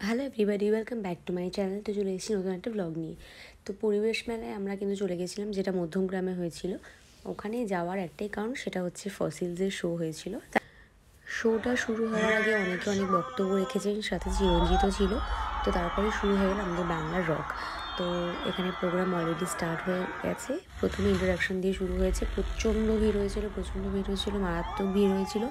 Hello everybody, welcome back to my channel. তো চলে এসেছি নতুন একটা ব্লগ নিয়ে। তো পরিবেশ মেলায় আমরা কিন্তু চলে গেছিলাম, যেটা মধ্যমগ্রামে হয়েছিল। ওখানে যাওয়ার একটাই কারণ, সেটা হচ্ছে ফসিলসের শো হয়েছিল। শোটা শুরু হওয়ার আগে অনেকে অনেক বক্তব্য রেখেছেন, সাথে চিরঞ্জিত ছিল। তো তারপরে শুরু হয়ে গেল আমাদের বাংলার রক। তো এখানে প্রোগ্রাম অলরেডি স্টার্ট হয়ে গেছে। প্রথমে ইন্ট্রোডাকশন দিয়ে শুরু হয়েছে। প্রচণ্ড ভিড় হয়েছিল, মারাত্মক ভিড় হয়েছিল,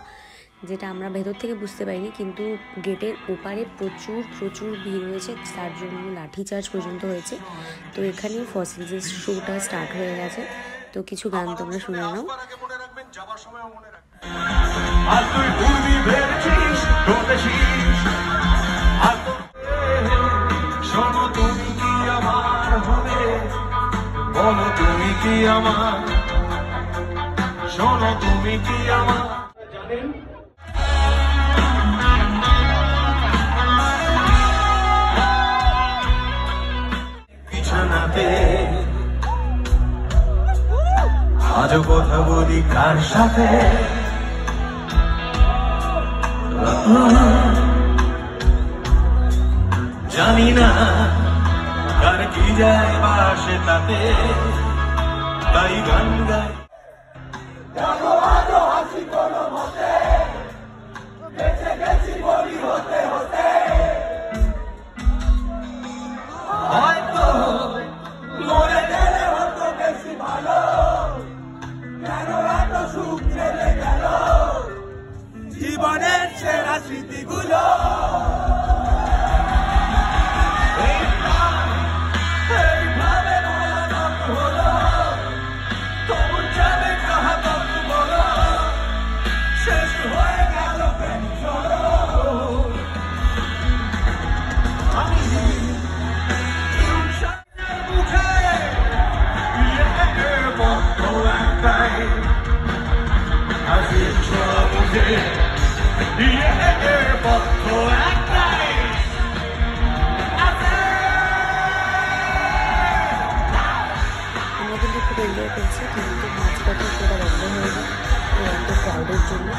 যেটা আমরা ভেতর থেকে বুঝতে পারিনি, কিন্তু গেটের ওপারে প্রচুর ভিড় হয়েছে। তার জন্য লাঠিচার্জ পর্যন্ত হয়েছে। তো এখানে ফসিলসের শোটা স্টার্ট হয়ে গেছে। তো কিছু গান তোমরা শুনে নাও। আজও কথা বলি কার সাথে, জানি না কার কি যায় বাসে তাতে, তাই গান গায়। বেঁচে গেছি বলি হতে হতে, হয়তো মরে গেলে হতো বেশি ভালো, কেন এত সুখ চলে গেল জীবনের সেরা স্মৃতিগুলো। আমরা কিন্তু খুব এনজয় করছি, কিন্তু মাঝপথে সেটা বন্ধ হয়ে যায় এত ক্রাউডের জন্য।